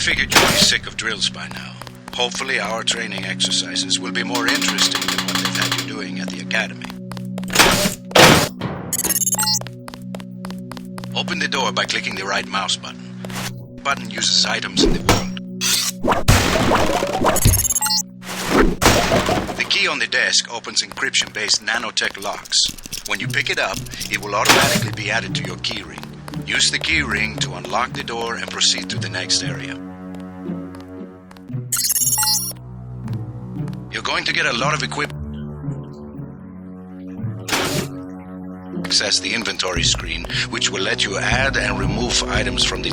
figured you'd be sick of drills by now. Hopefully our training exercises will be more interesting than what they've had you doing at the academy. Open the door by clicking the right mouse button. The button uses items in the world. The key on the desk opens encryption-based nanotech locks. When you pick it up, it will automatically be added to your keyring. Use the keyring to unlock the door and proceed to the next area. You're going to get a lot of equipment. Access the inventory screen, which will let you add and remove items from the...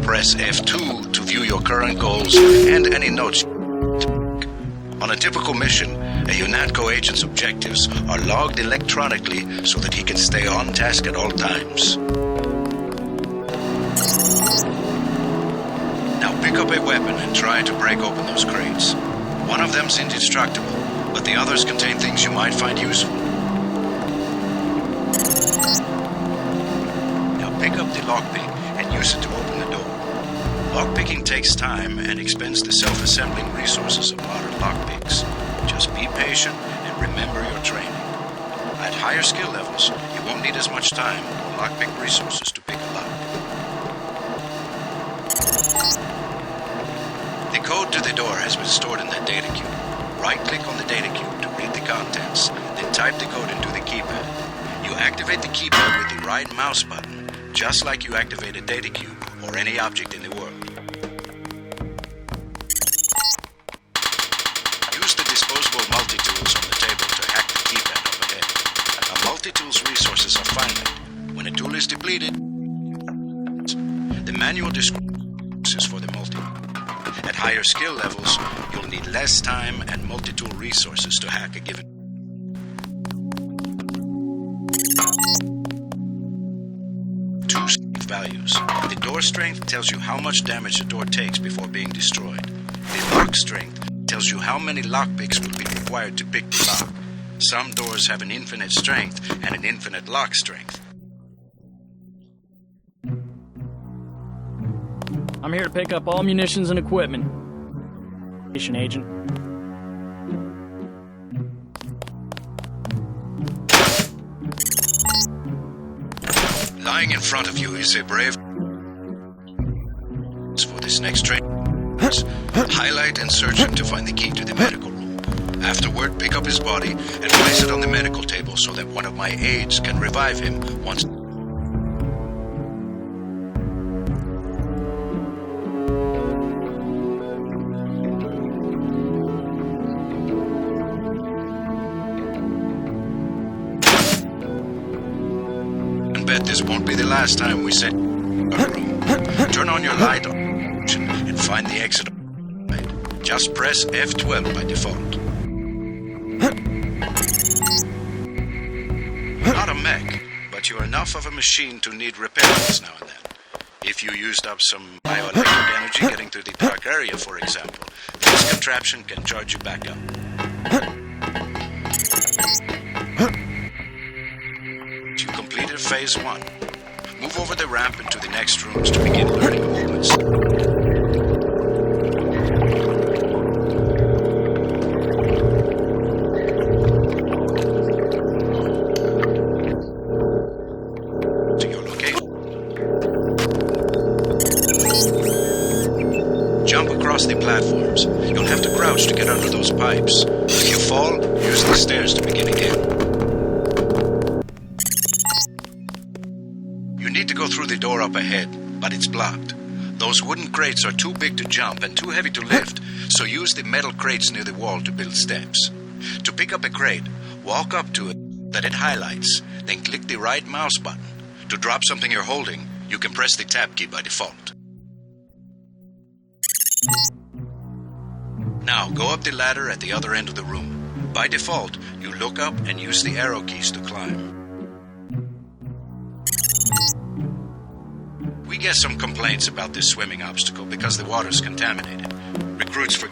Press F2 to view your current goals and any notes. On a typical mission, a UNATCO agent's objectives are logged electronically so that he can stay on task at all times. Now pick up a weapon and try to break open those crates. One of them's indestructible, but the others contain things you might find useful. Now pick up the lockpick and use it to open the door. Lockpicking takes time and expends the self-assembling resources of modern lockpicks. Just be patient and remember your training. At higher skill levels, you won't need as much time or lockpick resources to pick a lock. The code to the door has been stored in that data cube. Right-click on the data cube to read the contents, then type the code into the keypad. You activate the keypad with the right mouse button, just like you activate a data cube or any object in the world. Use the disposable multi-tools on the table to hack the keypad up ahead. A multi-tool's resources are finite. When a tool is depleted, the manual descriptions for the multi. At higher skill levels, you'll need less time and multi-tool resources to hack a given. Two strength values. The door strength tells you how much damage the door takes before being destroyed. The lock strength tells you how many lockpicks will be required to pick the lock. Some doors have an infinite strength and an infinite lock strength. I'm here to pick up all munitions and equipment. Agent. Lying in front of you is a brave... For this next train, highlight and search him to find the key to the medical room. Afterward, pick up his body and place it on the medical table so that one of my aides can revive him once... Bet this won't be the last time we set our room. Turn on your light and find the exit. Just press F12 by default. Not a mech, but you're enough of a machine to need repairs now and then. If you used up some bioelectric energy getting through the dark area, for example, this contraption can charge you back up. Phase 1. Move over the ramp into the next rooms to begin learning movements. To your location. Jump across the platforms. You'll have to crouch to get under those pipes. If you fall, use the stairs to begin again. Go through the door up ahead, but it's blocked. Those wooden crates are too big to jump and too heavy to lift, so use the metal crates near the wall to build steps. To pick up a crate, walk up to it that it highlights, then click the right mouse button. To drop something you're holding, you can press the tab key by default. Now go up the ladder at the other end of the room. By default, you look up and use the arrow keys to climb. We get some complaints about this swimming obstacle because the water's contaminated. Recruits for...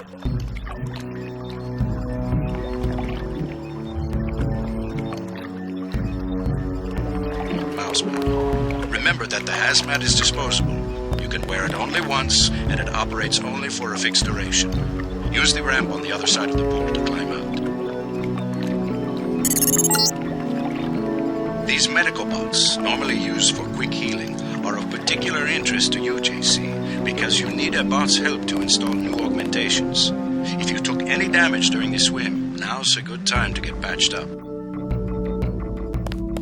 Mouse button. Remember that the hazmat is disposable. You can wear it only once, and it operates only for a fixed duration. Use the ramp on the other side of the pool to climb out. These medical bots, normally used for quick healing, are of particular interest to you, JC, because you need a bot's help to install new augmentations. If you took any damage during the swim, now's a good time to get patched up.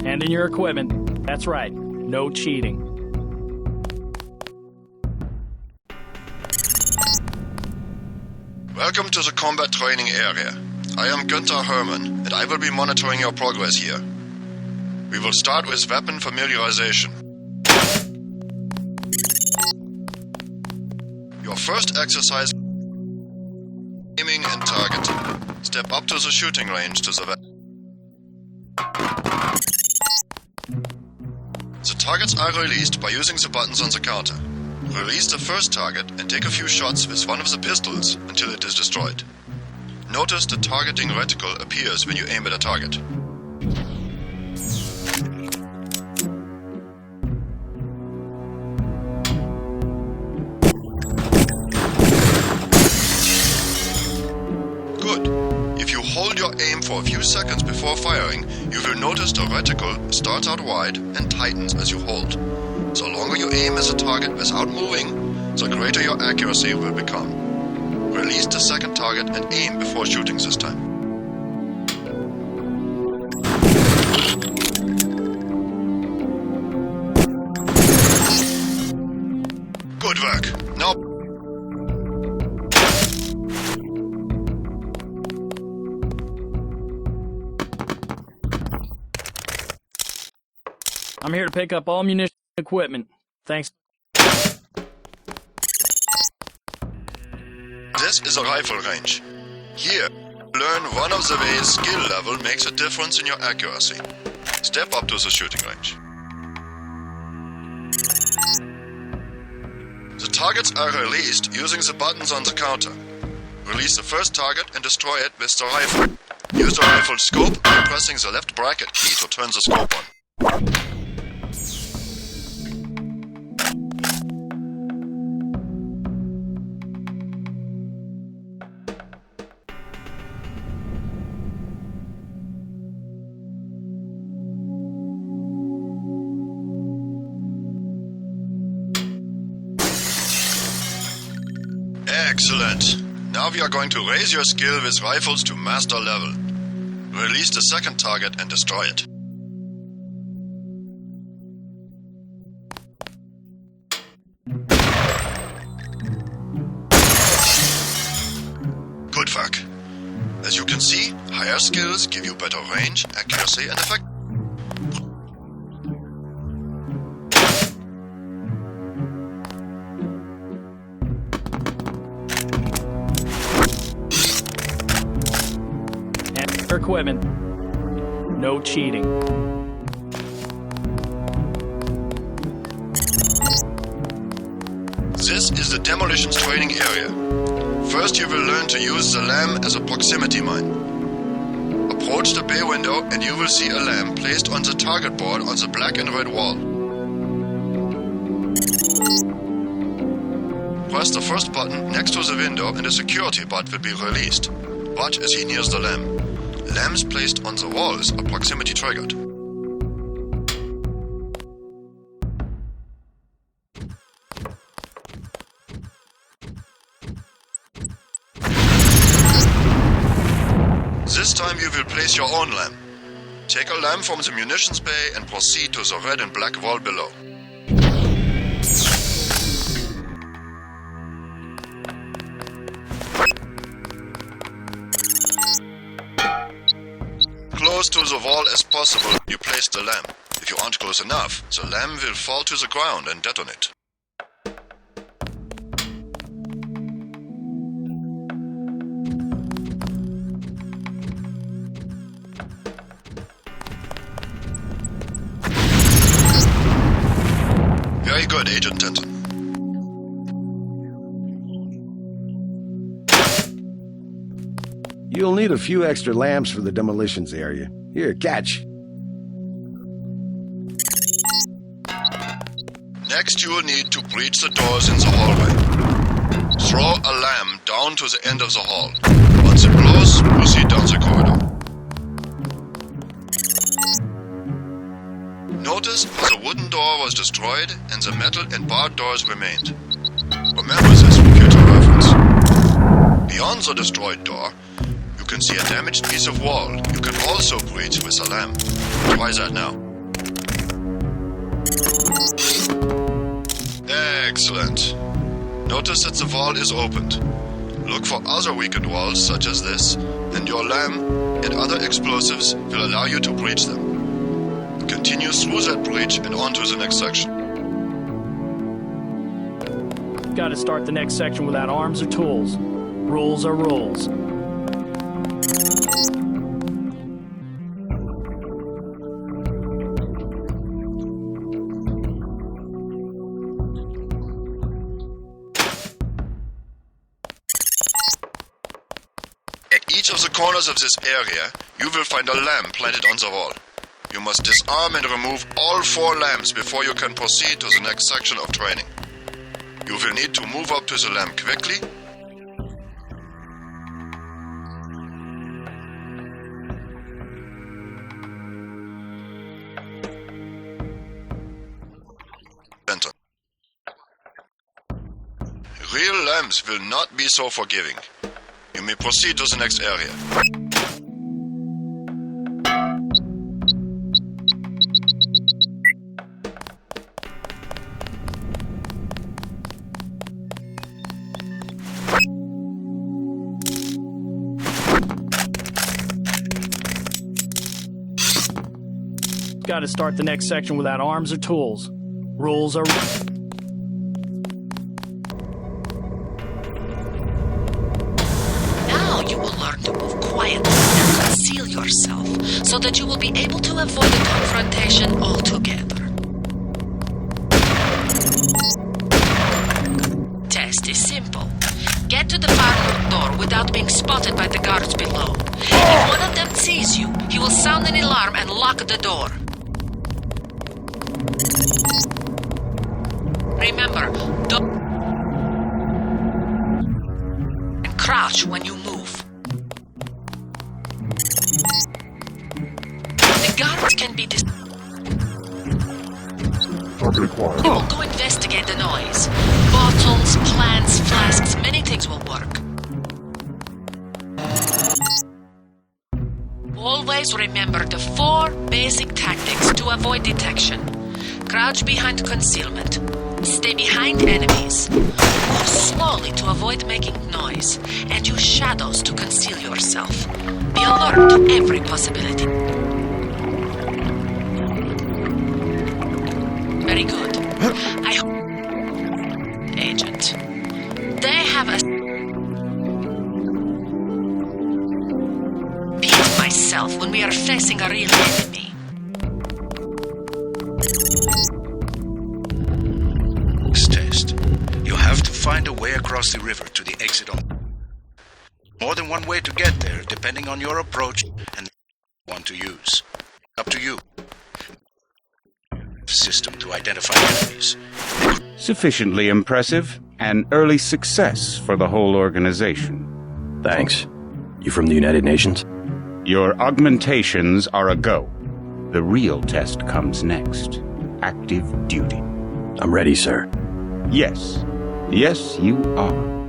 Hand in your equipment. That's right. No cheating. Welcome to the combat training area. I am Günther Hermann, and I will be monitoring your progress here. We will start with weapon familiarization. Your first exercise: aiming and targeting. Step up to the shooting range to the weapon. The targets are released by using the buttons on the counter. Release the first target and take a few shots with one of the pistols until it is destroyed. Notice the targeting reticle appears when you aim at a target. Good. If you hold your aim for a few seconds before firing, you will notice the reticle starts out wide and tightens as you hold. The longer you aim as a target without moving, the greater your accuracy will become. Release the second target and aim before shooting this time. Good work. Now I'm here to pick up all munitions and equipment. Thanks. This is a rifle range. Here, learn one of the ways skill level makes a difference in your accuracy. Step up to the shooting range. The targets are released using the buttons on the counter. Release the first target and destroy it with the rifle. Use the rifle scope by pressing the left bracket key to turn the scope on. Excellent. Now we are going to raise your skill with rifles to master level. Release the second target and destroy it. Good work. As you can see, higher skills give you better range, accuracy, and effect. Equipment. No cheating. This is the demolitions training area. First you will learn to use the lamb as a proximity mine. Approach the bay window and you will see a lamb placed on the target board on the black and red wall. Press the first button next to the window and a security bot will be released. Watch as he nears the lamb. Lambs placed on the walls are proximity triggered. This time you will place your own lamb. Take a lamb from the munitions bay and proceed to the red and black wall below. Close to the wall as possible, you place the lamb. If you aren't close enough, the lamb will fall to the ground and detonate. Very good, Agent Denton. You'll need a few extra lamps for the demolitions area. Here, catch. Next, you will need to breach the doors in the hallway. Throw a lamp down to the end of the hall. Once it blows, proceed down the corridor. Notice how the wooden door was destroyed and the metal and barred doors remained. Remember this for future reference. Beyond the destroyed door, you can see a damaged piece of wall you can also breach with a lamp. Try that now. Excellent. Notice that the wall is opened. Look for other weakened walls such as this, and your lamp and other explosives will allow you to breach them. Continue through that breach and on to the next section. Gotta start the next section without arms or tools. Rules are rules. At each of the corners of this area, you will find a lamp planted on the wall. You must disarm and remove all 4 lamps before you can proceed to the next section of training. You will need to move up to the lamp quickly. Enter. Real lamps will not be so forgiving. You may proceed to the next area. Gotta start the next section without arms or tools. Rules are... Now you will learn to move quietly and conceal yourself so that you will be able to avoid a confrontation altogether. Test is simple. Get to the far door without being spotted by the guards below. If one of them sees you, he will sound an alarm and lock the door. Remember, don't... and crouch when you move. The guards can be You will go investigate the noise. Bottles, plants, flasks, many things will work. Always remember the 4 basic tactics to avoid detection. Crouch behind concealment. Stay behind enemies. Move slowly to avoid making noise. And use shadows to conceal yourself. Be alert to every possibility. Very good. I hope... Agent. They have a... Repeat myself when we are facing a real enemy. Test. You have to find a way across the river to the exit on... More than one way to get there, depending on your approach and the one to use. Up to you. System to identify enemies. Sufficiently impressive. An early success for the whole organization. Thanks. You from the United Nations? Your augmentations are a go. The real test comes next. Active duty. I'm ready, sir. Yes. Yes, you are.